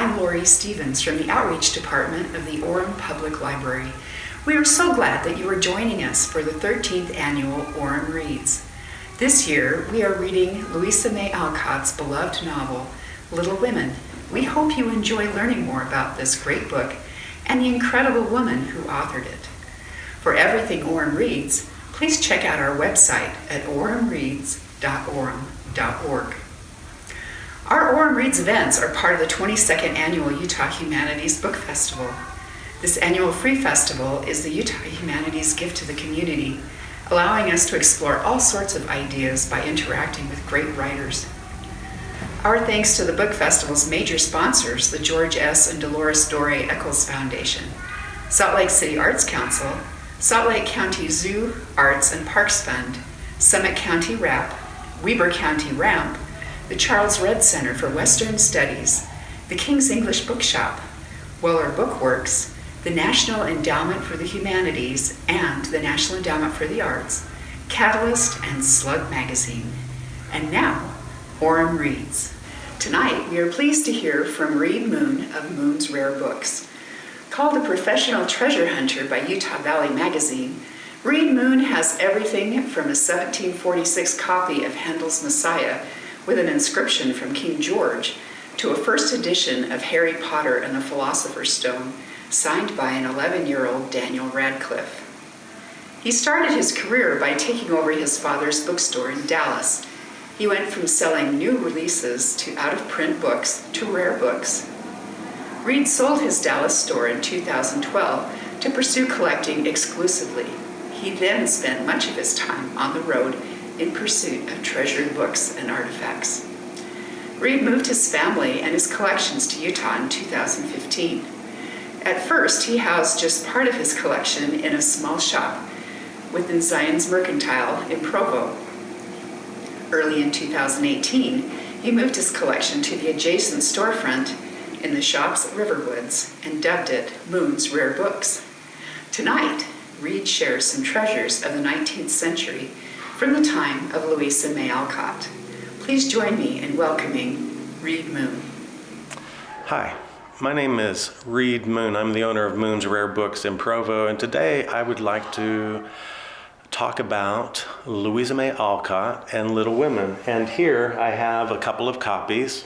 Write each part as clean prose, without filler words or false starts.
I'm Lori Stevens from the Outreach Department of the Orem Public Library. We are so glad that you are joining us for the 13th annual Orem Reads. This year, we are reading Louisa May Alcott's beloved novel, Little Women. We hope you enjoy learning more about this great book and the incredible woman who authored it. For everything Orem Reads, please check out our website at oremreads.orem.org. Our Orem Reads events are part of the 22nd Annual Utah Humanities Book Festival. This annual free festival is the Utah Humanities gift to the community, allowing us to explore all sorts of ideas by interacting with great writers. Our thanks to the book festival's major sponsors, the George S. and Dolores Doré Eccles Foundation, Salt Lake City Arts Council, Salt Lake County Zoo Arts and Parks Fund, Summit County RAP, Weber County RAMP, the Charles Redd Center for Western Studies, the King's English Bookshop, Weller Bookworks, the National Endowment for the Humanities and the National Endowment for the Arts, Catalyst, and Slug Magazine. And now, Orem Reads. Tonight, we are pleased to hear from Reid Moon of Moon's Rare Books. Called a professional treasure hunter by Utah Valley Magazine, Reid Moon has everything from a 1746 copy of Handel's Messiah with an inscription from King George to a first edition of Harry Potter and the Philosopher's Stone signed by an 11-year-old Daniel Radcliffe. He started his career by taking over his father's bookstore in Dallas. He went from selling new releases to out-of-print books to rare books. Reid sold his Dallas store in 2012 to pursue collecting exclusively. He then spent much of his time on the road in pursuit of treasured books and artifacts. Reid moved his family and his collections to Utah in 2015. At first, he housed just part of his collection in a small shop within Zion's Mercantile in Provo. Early in 2018, he moved his collection to the adjacent storefront in the shop's Riverwoods and dubbed it Moon's Rare Books. Tonight, Reid shares some treasures of the 19th century from the time of Louisa May Alcott. Please join me in welcoming Reid Moon. Hi, my name is Reid Moon. I'm the owner of Moon's Rare Books in Provo, and today I would like to talk about Louisa May Alcott and Little Women. And here I have a couple of copies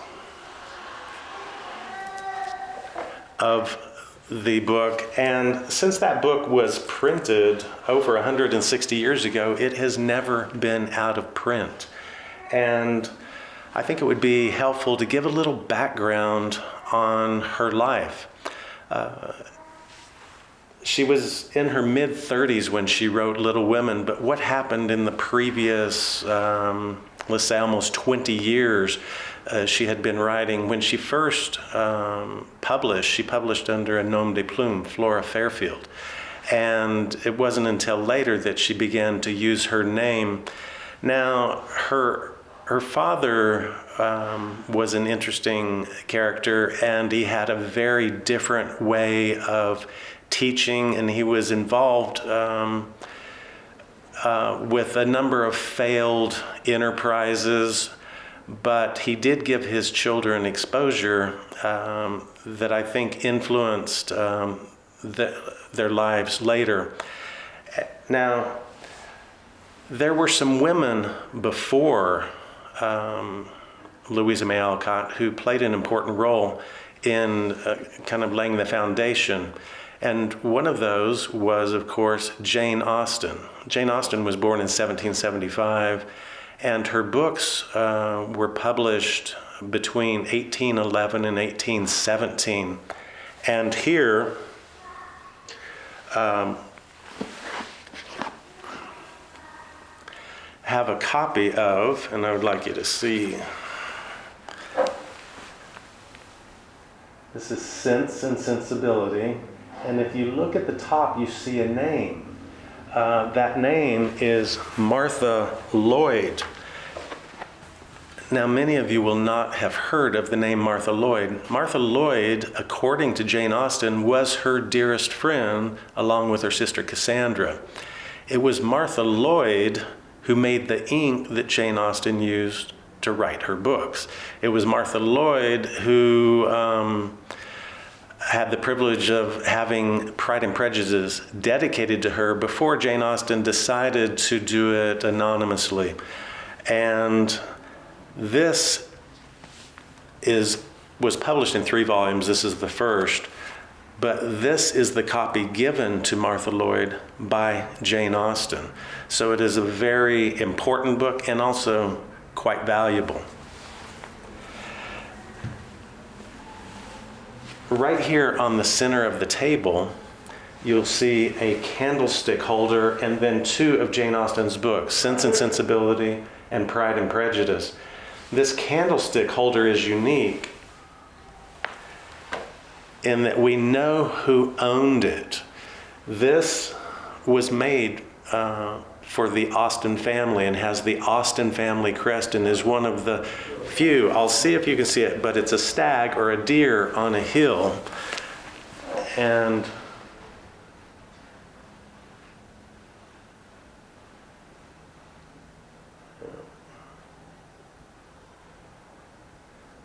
of the book, and since that book was printed over 160 years ago, it has never been out of print. And I think it would be helpful to give a little background on her life. She was in her mid-30s when she wrote Little Women, but what happened in the previous, let's say almost 20 years, she had been writing. When she first published, she published under a nom de plume, Flora Fairfield. And it wasn't until later that she began to use her name. Now, her father was an interesting character, and he had a very different way of teaching, and he was involved with a number of failed enterprises. But he did give his children exposure that I think influenced their lives later. Now, there were some women before Louisa May Alcott who played an important role in kind of laying the foundation. And one of those was, of course, Jane Austen. Jane Austen was born in 1775. And her books were published between 1811 and 1817. And here have a copy of, and I would like you to see, this is Sense and Sensibility. And if you look at the top, you see a name. That name is Martha Lloyd. Now, many of you will not have heard of the name Martha Lloyd. Martha Lloyd, according to Jane Austen, was her dearest friend, along with her sister Cassandra. It was Martha Lloyd who made the ink that Jane Austen used to write her books. It was Martha Lloyd who had the privilege of having Pride and Prejudice dedicated to her before Jane Austen decided to do it anonymously. And this was published in 3 volumes. This is the first. But this is the copy given to Martha Lloyd by Jane Austen. So it is a very important book and also quite valuable. Right here on the center of the table, you'll see a candlestick holder and then 2 of Jane Austen's books, Sense and Sensibility and Pride and Prejudice. This candlestick holder is unique in that we know who owned it. This was made for the Austen family and has the Austen family crest and is one of the few, I'll see if you can see it, but it's a stag or a deer on a hill. And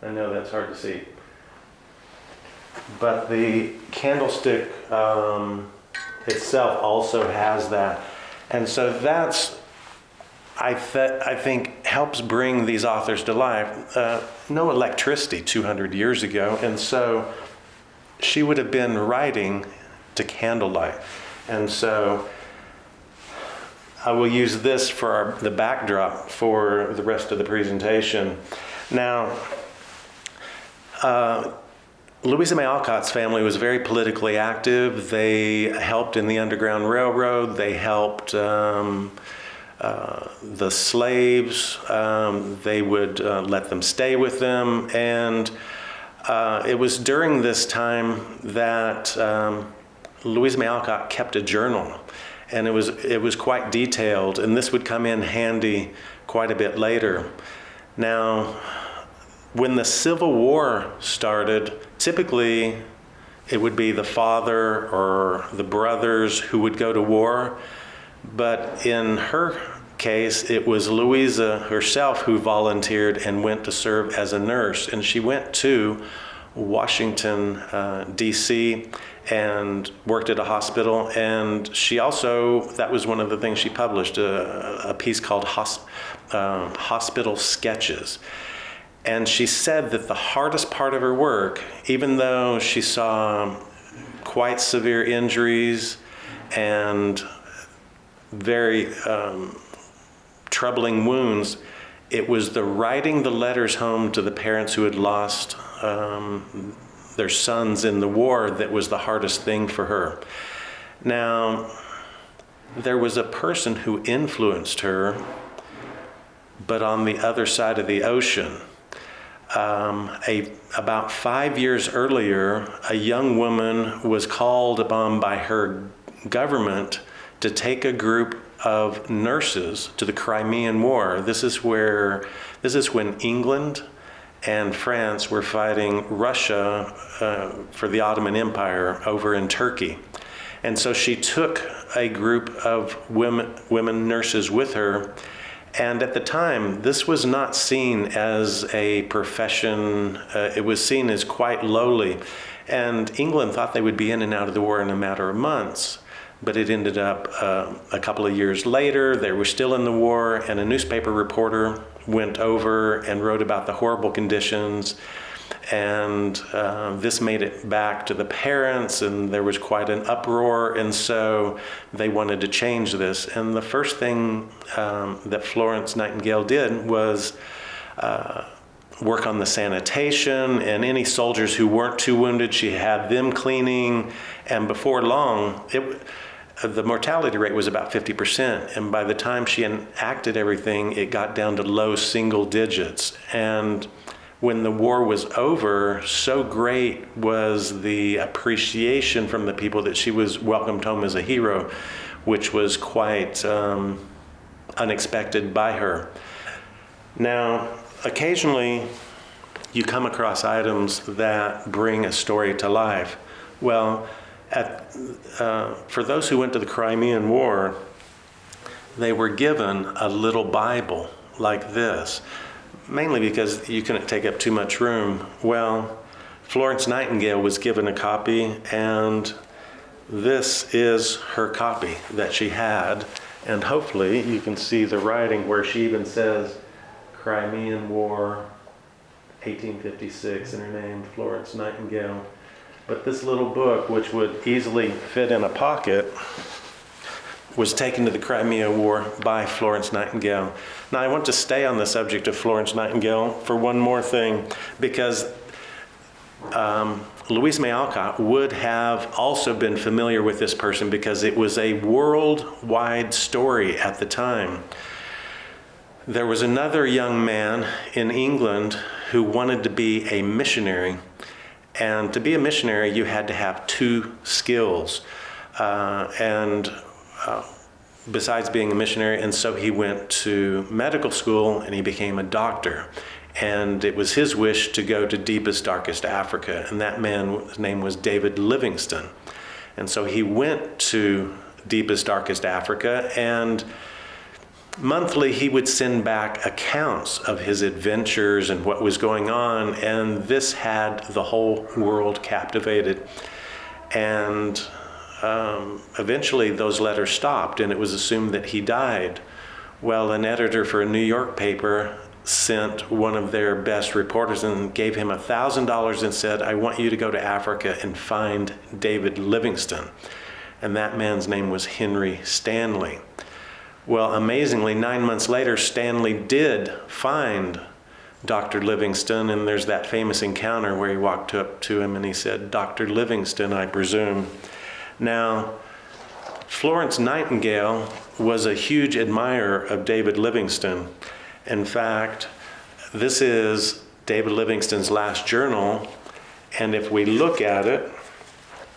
I know that's hard to see. But the candlestick itself also has that. And so that's, I think, helps bring these authors to life. No electricity 200 years ago, and so she would have been writing to candlelight. And so I will use this for the backdrop for the rest of the presentation. Now, Louisa May Alcott's family was very politically active. They helped in the Underground Railroad. They helped the slaves. They would let them stay with them. And it was during this time that Louisa May Alcott kept a journal. And it was quite detailed. And this would come in handy quite a bit later. Now, when the Civil War started, typically it would be the father or the brothers who would go to war. But in her case, it was Louisa herself who volunteered and went to serve as a nurse. And she went to Washington, D.C., and worked at a hospital. And she also, that was one of the things she published, a piece called Hospital Sketches. And she said that the hardest part of her work, even though she saw quite severe injuries and very troubling wounds, it was the writing the letters home to the parents who had lost their sons in the war that was the hardest thing for her. Now, there was a person who influenced her, but on the other side of the ocean. About 5 years earlier, a young woman was called upon by her government to take a group of nurses to the Crimean War. This is when England and France were fighting Russia for the Ottoman Empire over in Turkey. And so she took a group of women nurses with her. And at the time, this was not seen as a profession. It was seen as quite lowly. And England thought they would be in and out of the war in a matter of months. But it ended up a couple of years later, they were still in the war, and a newspaper reporter went over and wrote about the horrible conditions. And this made it back to the parents, and there was quite an uproar, and so they wanted to change this. And the first thing that Florence Nightingale did was work on the sanitation, and any soldiers who weren't too wounded, she had them cleaning, and before long, the mortality rate was about 50%, and by the time she enacted everything, it got down to low single digits. And when the war was over, so great was the appreciation from the people that she was welcomed home as a hero, which was quite unexpected by her. Now, occasionally you come across items that bring a story to life. Well, for those who went to the Crimean War, they were given a little Bible like this. mainly because you couldn't take up too much room. Well, Florence Nightingale was given a copy, and this is her copy that she had. And hopefully you can see the writing where she even says Crimean War, 1856 in her name, Florence Nightingale. But this little book, which would easily fit in a pocket, was taken to the Crimea War by Florence Nightingale. Now I want to stay on the subject of Florence Nightingale for one more thing, because Louisa May Alcott would have also been familiar with this person because it was a worldwide story at the time. There was another young man in England who wanted to be a missionary. And to be a missionary, you had to have two skills. Besides being a missionary, and so he went to medical school and he became a doctor. And it was his wish to go to deepest, darkest Africa. And that man's name was David Livingstone. And so he went to deepest, darkest Africa, and monthly he would send back accounts of his adventures and what was going on. And this had the whole world captivated. And eventually those letters stopped, and it was assumed that he died. Well, an editor for a New York paper sent one of their best reporters and gave him $1,000 and said, I want you to go to Africa and find David Livingstone. And that man's name was Henry Stanley. Well, amazingly, 9 months later, Stanley did find Dr. Livingstone, and there's that famous encounter where he walked up to him and he said, Dr. Livingstone, I presume. Now, Florence Nightingale was a huge admirer of David Livingstone. In fact, this is David Livingstone's last journal, and if we look at it,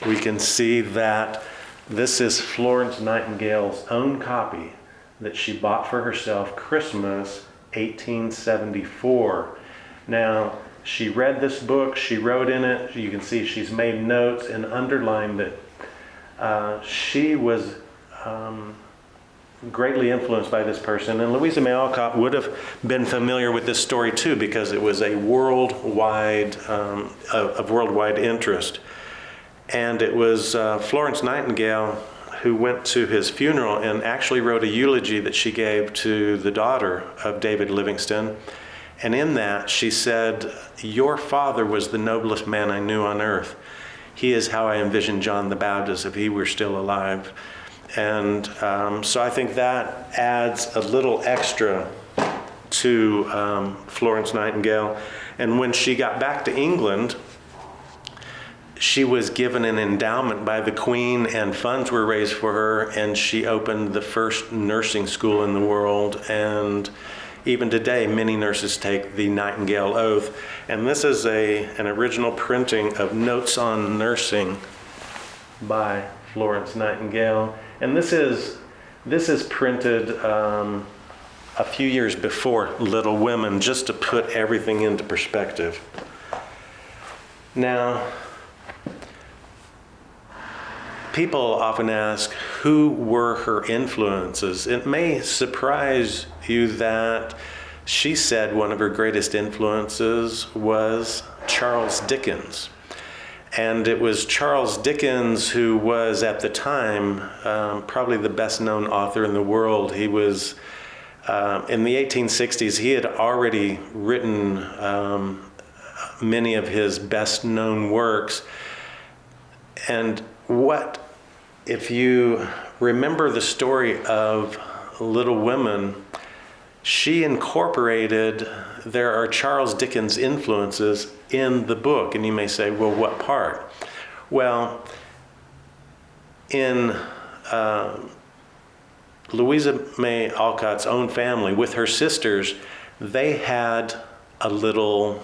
we can see that this is Florence Nightingale's own copy that she bought for herself Christmas 1874. Now, she read this book, she wrote in it, you can see she's made notes and underlined it. She was greatly influenced by this person, and Louisa May Alcott would have been familiar with this story too, because it was a worldwide of worldwide interest. And it was Florence Nightingale who went to his funeral and actually wrote a eulogy that she gave to the daughter of David Livingstone. And in that she said, your father was the noblest man I knew on earth. He is how I envisioned John the Baptist if he were still alive. And so I think that adds a little extra to Florence Nightingale. And when she got back to England, she was given an endowment by the Queen, and funds were raised for her, and she opened the first nursing school in the world. And even today, many nurses take the Nightingale Oath. And this is an original printing of Notes on Nursing by Florence Nightingale. And this is printed a few years before Little Women, just to put everything into perspective. Now, people often ask, who were her influences? It may surprise you that she said one of her greatest influences was Charles Dickens. And it was Charles Dickens who was, at the time, probably the best known author in the world. He was, in the 1860s, he had already written many of his best known works. And if you remember the story of Little Women, she incorporated, there are Charles Dickens influences in the book. And you may say, well, what part? Well, in Louisa May Alcott's own family, with her sisters, they had a little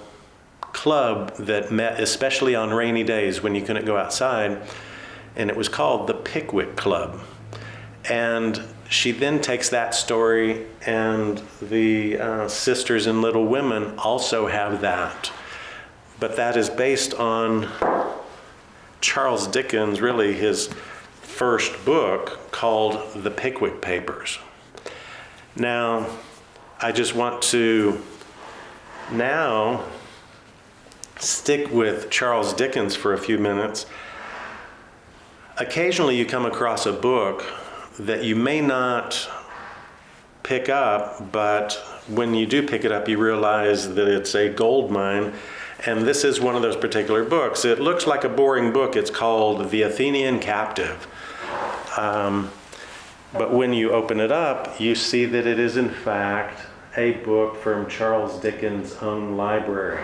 club that met especially on rainy days when you couldn't go outside, and it was called the Pickwick Club. And she then takes that story, and the sisters in Little Women also have that. But that is based on Charles Dickens, really his first book, called The Pickwick Papers. Now, I just want to Now, stick with Charles Dickens for a few minutes. Occasionally you come across a book that you may not pick up, but when you do pick it up, you realize that it's a gold mine. And this is one of those particular books. It looks like a boring book. It's called The Athenian Captive. But when you open it up, you see that it is in fact a book from Charles Dickens' own library.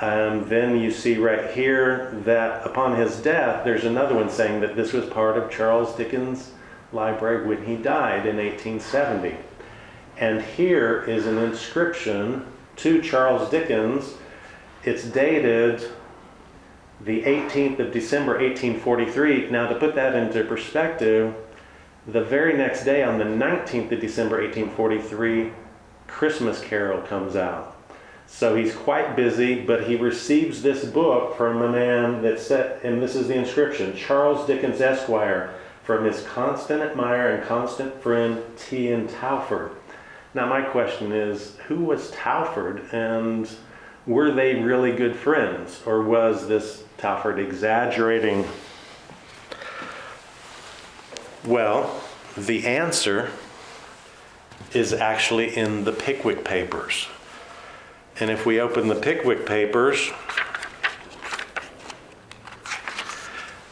And then you see right here that upon his death, there's another one saying that this was part of Charles Dickens' library when he died in 1870. And here is an inscription to Charles Dickens. It's dated the 18th of December, 1843. Now, to put that into perspective, the very next day, on the 19th of December, 1843, Christmas Carol comes out. So he's quite busy, but he receives this book from a man that said, and this is the inscription, Charles Dickens, Esquire, from his constant admirer and constant friend, T.N. Talfourd. Now, my question is, who was Talfourd, and were they really good friends, or was this Talfourd exaggerating? Well, the answer is actually in the Pickwick Papers. And if we open the Pickwick Papers,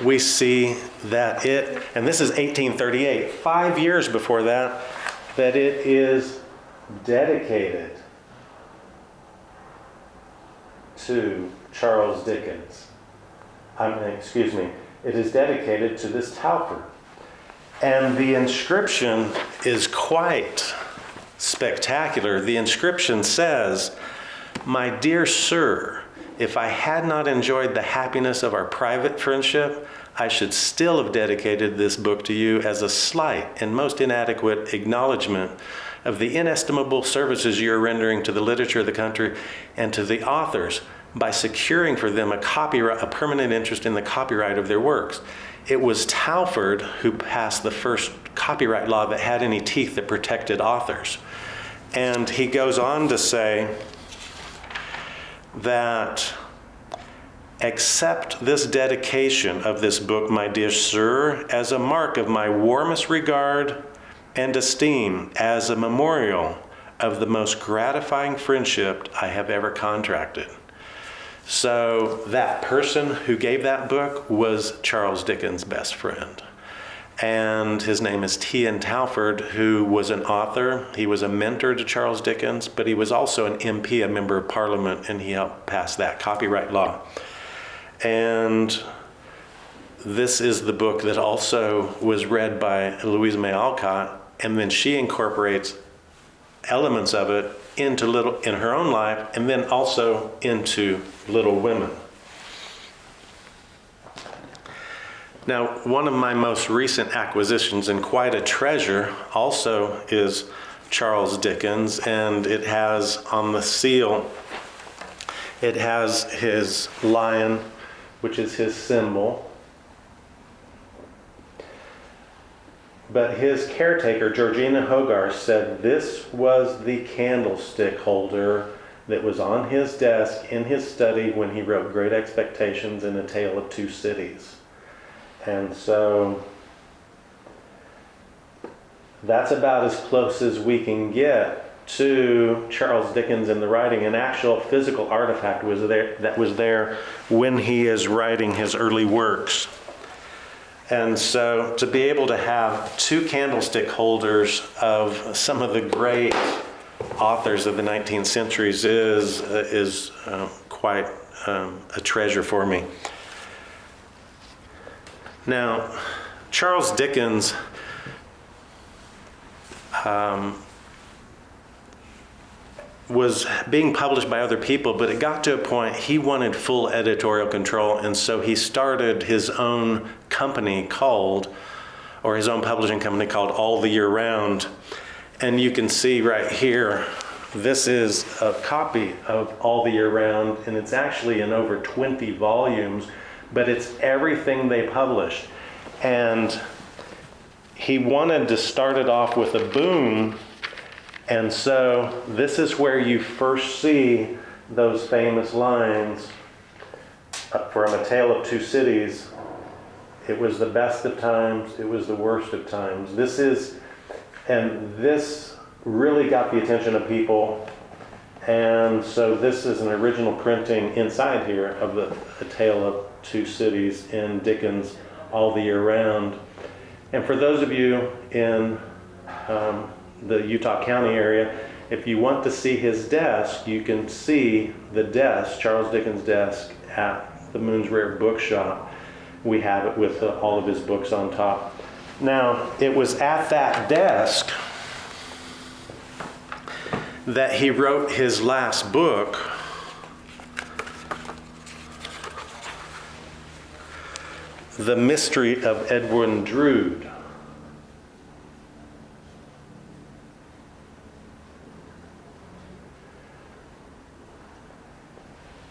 we see that it, and this is 1838, 5 years before that, that it is dedicated to Charles Dickens. It is dedicated to this Talfourd. And the inscription is quite spectacular. The inscription says, "My dear sir, if I had not enjoyed the happiness of our private friendship, I should still have dedicated this book to you as a slight and most inadequate acknowledgement of the inestimable services you are rendering to the literature of the country and to the authors by securing for them a permanent interest in the copyright of their works." It was Talfourd who passed the first copyright law that had any teeth that protected authors. And he goes on to say that, "Accept this dedication of this book, my dear sir, as a mark of my warmest regard and esteem, as a memorial of the most gratifying friendship I have ever contracted." So that person who gave that book was Charles Dickens' best friend. And his name is T.N. Talfourd, who was an author. He was a mentor to Charles Dickens, but he was also an MP, a member of Parliament, and he helped pass that copyright law. And this is the book that also was read by Louisa May Alcott, and then she incorporates elements of it in her own life, and then also into Little Women. Now, one of my most recent acquisitions, and quite a treasure, also is Charles Dickens, and it has on the seal, it has his lion, which is his symbol. But his caretaker, Georgina Hogarth, said this was the candlestick holder that was on his desk in his study when he wrote Great Expectations and A Tale of Two Cities. And so that's about as close as we can get to Charles Dickens in the writing. An actual physical artifact was there when he is writing his early works. And so to be able to have two candlestick holders of some of the great authors of the 19th centuries is quite a treasure for me. Now, Charles Dickens was being published by other people, but it got to a point he wanted full editorial control, and so he started his own company his own publishing company called All the Year Round. And you can see right here, this is a copy of All the Year Round, and it's actually in over 20 volumes, but it's everything they published. And he wanted to start it off with a boom, And so this is where you first see those famous lines from A Tale of Two Cities. It was the best of times, it was the worst of times. This really got the attention of people. And so this is an original printing inside here of A Tale of Two Cities in Dickens all the year round. And for those of you in the Utah County area, if you want to see his desk, you can see the desk, Charles Dickens' desk, at the Moon's Rare Bookshop. We have it with all of his books on top. Now, it was at that desk that he wrote his last book, The Mystery of Edwin Drood.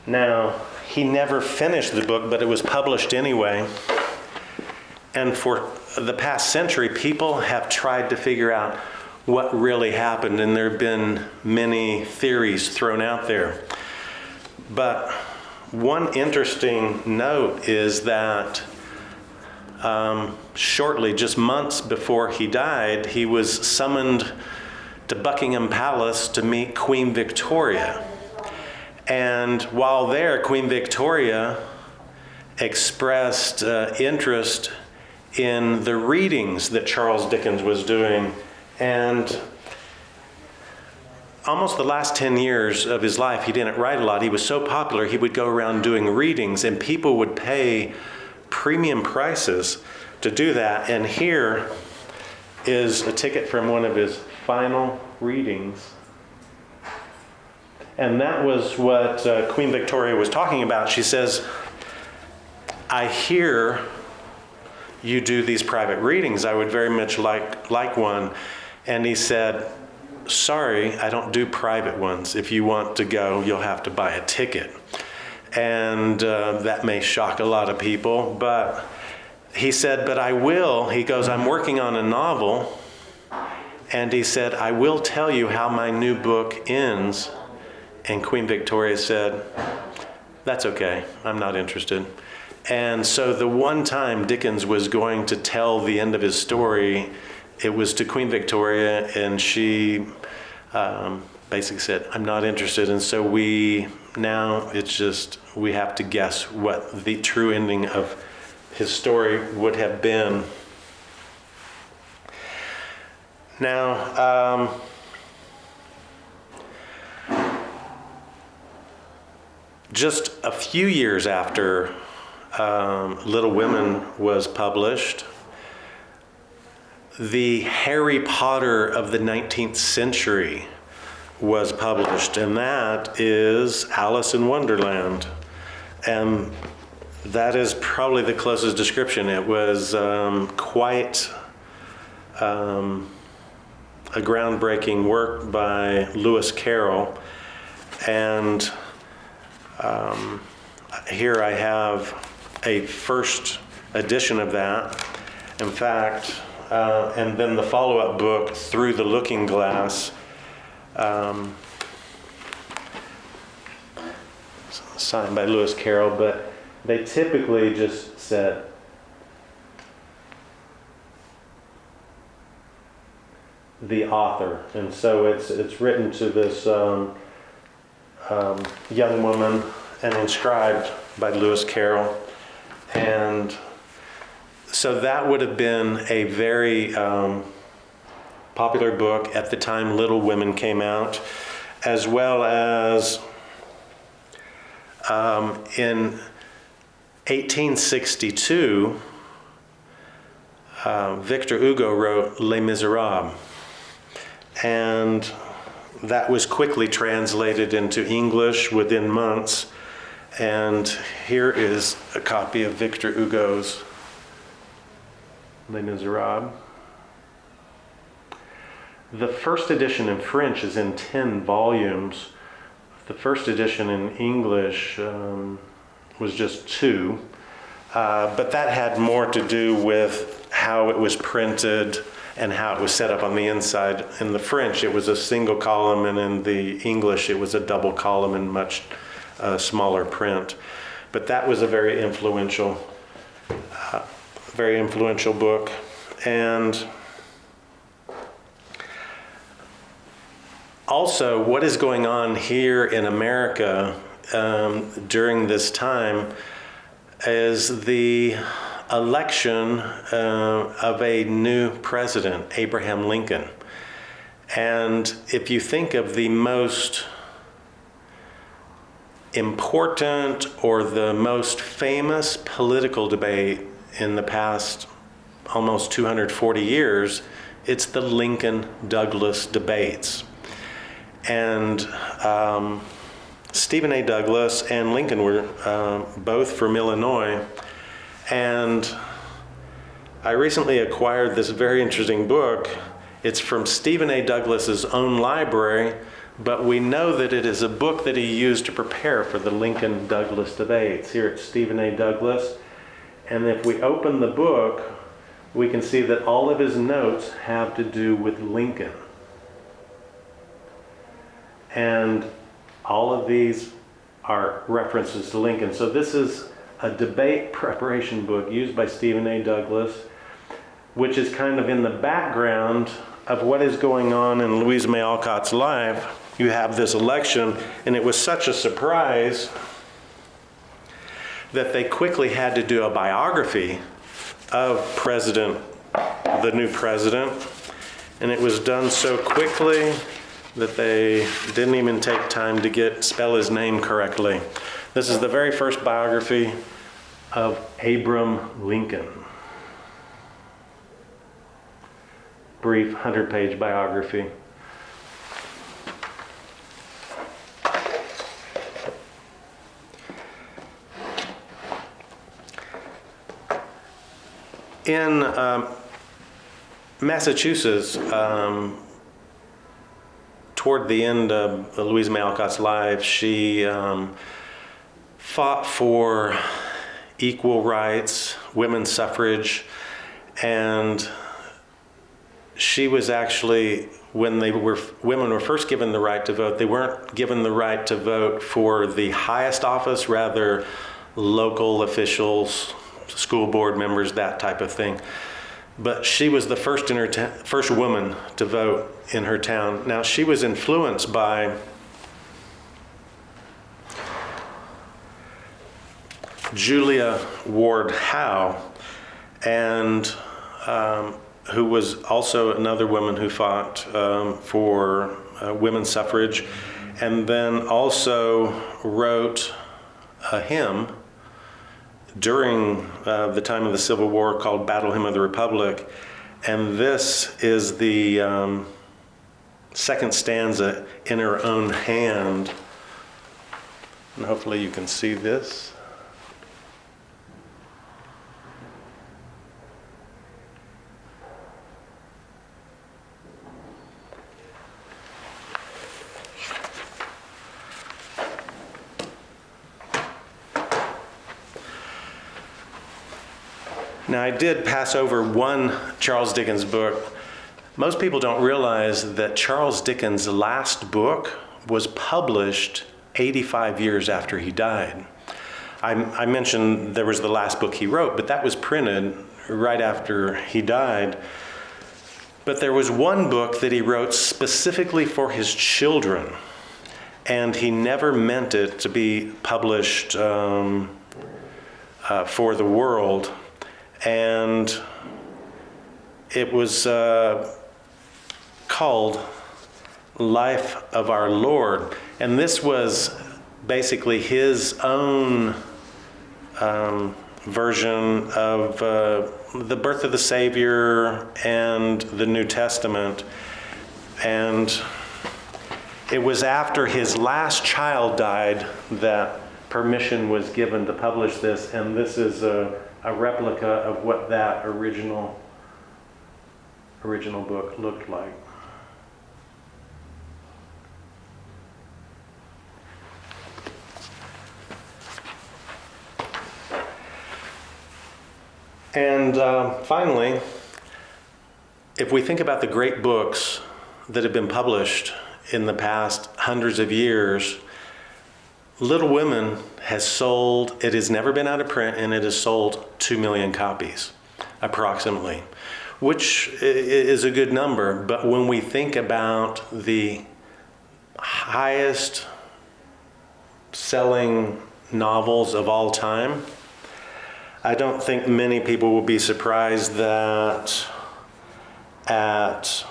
Now, he never finished the book, but it was published anyway. And for the past century, people have tried to figure out what really happened, and there have been many theories thrown out there. But one interesting note is that shortly, just months before he died, he was summoned to Buckingham Palace to meet Queen Victoria. And while there, Queen Victoria expressed interest in the readings that Charles Dickens was doing. And almost the last 10 years of his life, he didn't write a lot. He was so popular, he would go around doing readings, and people would pay premium prices to do that. And here is a ticket from one of his final readings. And that was what Queen Victoria was talking about. She says, I hear you do these private readings. I would very much like one. And he said, sorry, I don't do private ones. If you want to go, you'll have to buy a ticket. And that may shock a lot of people, but he said, but I will. He goes, I'm working on a novel. And he said, I will tell you how my new book ends. And Queen Victoria said, that's okay, I'm not interested. And so the one time Dickens was going to tell the end of his story, it was to Queen Victoria, and she basically said, I'm not interested. And so we have to guess what the true ending of his story would have been. Now, just a few years after Little Women was published, the Harry Potter of the 19th century was published, and that is Alice in Wonderland. And that is probably the closest description. It was quite a groundbreaking work by Lewis Carroll. And here I have a first edition of that. In fact, and then the follow-up book, Through the Looking Glass, signed by Lewis Carroll, but they typically just said the author. And so it's written to this young woman and inscribed by Lewis Carroll. And so that would have been a very popular book at the time Little Women came out, as well as in 1862, Victor Hugo wrote Les Miserables, and that was quickly translated into English within months. And here is a copy of Victor Hugo's Les Miserables. The first edition in French is in 10 volumes. The first edition in English was just 2, but that had more to do with how it was printed, and how it was set up on the inside. In the French, it was a single column, and in the English, it was a double column in much smaller print. But that was a very influential book. And also, what is going on here in America during this time is the election of a new president, Abraham Lincoln. And if you think of the most important or the most famous political debate in the past almost 240 years, it's the Lincoln-Douglas debates. And Stephen A. Douglas and Lincoln were both from Illinois. And I recently acquired this very interesting book. It's from Stephen A. Douglas's own library, but we know that it is a book that he used to prepare for the Lincoln-Douglas debates. Here it's Stephen A. Douglas. And if we open the book, we can see that all of his notes have to do with Lincoln. And all of these are references to Lincoln. So this is a debate preparation book used by Stephen A. Douglas, which is kind of in the background of what is going on in Louisa May Alcott's life. You have this election, and it was such a surprise that they quickly had to do a biography of the new president, and it was done so quickly that they didn't even take time to spell his name correctly. This is the very first biography of Abraham Lincoln. Brief 100-page biography. In Massachusetts, toward the end of Louisa May Alcott's life, she fought for equal rights, women's suffrage, and she was actually, when women were first given the right to vote, they weren't given the right to vote for the highest office, rather local officials, school board members, that type of thing. But she was the first first woman to vote in her town. Now, she was influenced by Julia Ward Howe, and who was also another woman who fought for women's suffrage, and then also wrote a hymn during the time of the Civil War called Battle Hymn of the Republic. And this is the second stanza in her own hand. And hopefully you can see this. Now, I did pass over one Charles Dickens book. Most people don't realize that Charles Dickens' last book was published 85 years after he died. I mentioned there was the last book he wrote, but that was printed right after he died. But there was one book that he wrote specifically for his children, and he never meant it to be published for the world. And it was called Life of Our Lord. And this was basically his own version of the birth of the Savior and the New Testament. And it was after his last child died that permission was given to publish this, and this is a replica of what that original book looked like. And finally, if we think about the great books that have been published in the past hundreds of years, Little Women has sold, it has never been out of print, and it has sold 2 million copies, approximately, which is a good number. But when we think about the highest selling novels of all time, I don't think many people will be surprised that at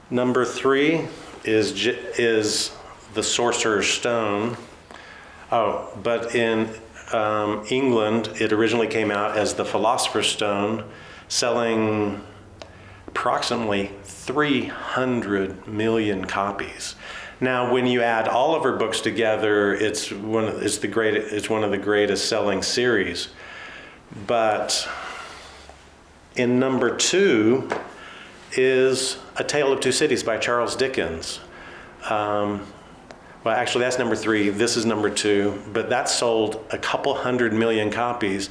number 3 is The Sorcerer's Stone. Oh, but in England, it originally came out as The Philosopher's Stone, selling approximately 300 million copies. Now, when you add all of her books together, it's one of the greatest selling series. But in number 2 is A Tale of Two Cities by Charles Dickens. Well, actually, that's number 3. This is number 2, but that sold a couple 100 million copies.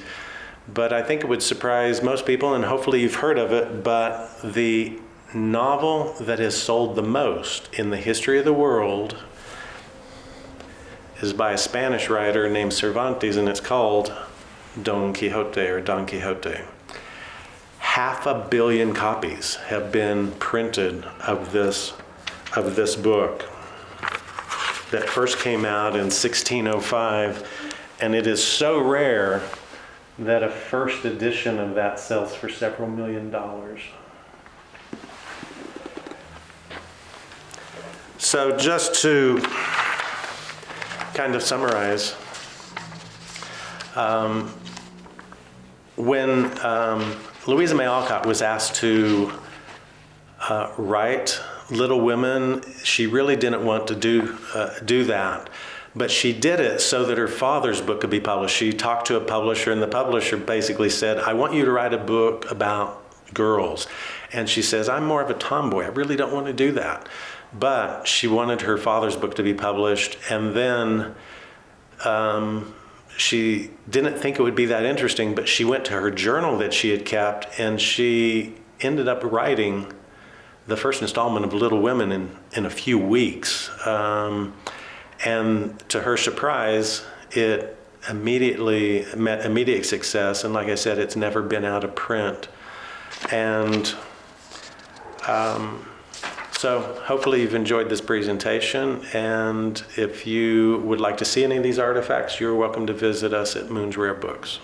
But I think it would surprise most people, and hopefully you've heard of it, but the novel that has sold the most in the history of the world is by a Spanish writer named Cervantes, and it's called Don Quixote or Don Quixote. 500 million copies have been printed of this book that first came out in 1605, and it is so rare that a first edition of that sells for several $1,000,000. So just to kind of summarize, when Louisa May Alcott was asked to write Little Women, she really didn't want to do that. But she did it so that her father's book could be published. She talked to a publisher, and the publisher basically said, I want you to write a book about girls. And she says, I'm more of a tomboy. I really don't want to do that. But she wanted her father's book to be published, and then she didn't think it would be that interesting, but she went to her journal that she had kept, and she ended up writing the first installment of Little Women in a few weeks. And to her surprise, it immediately met immediate success. And like I said, it's never been out of print. And so hopefully you've enjoyed this presentation. And if you would like to see any of these artifacts, you're welcome to visit us at Moon's Rare Books.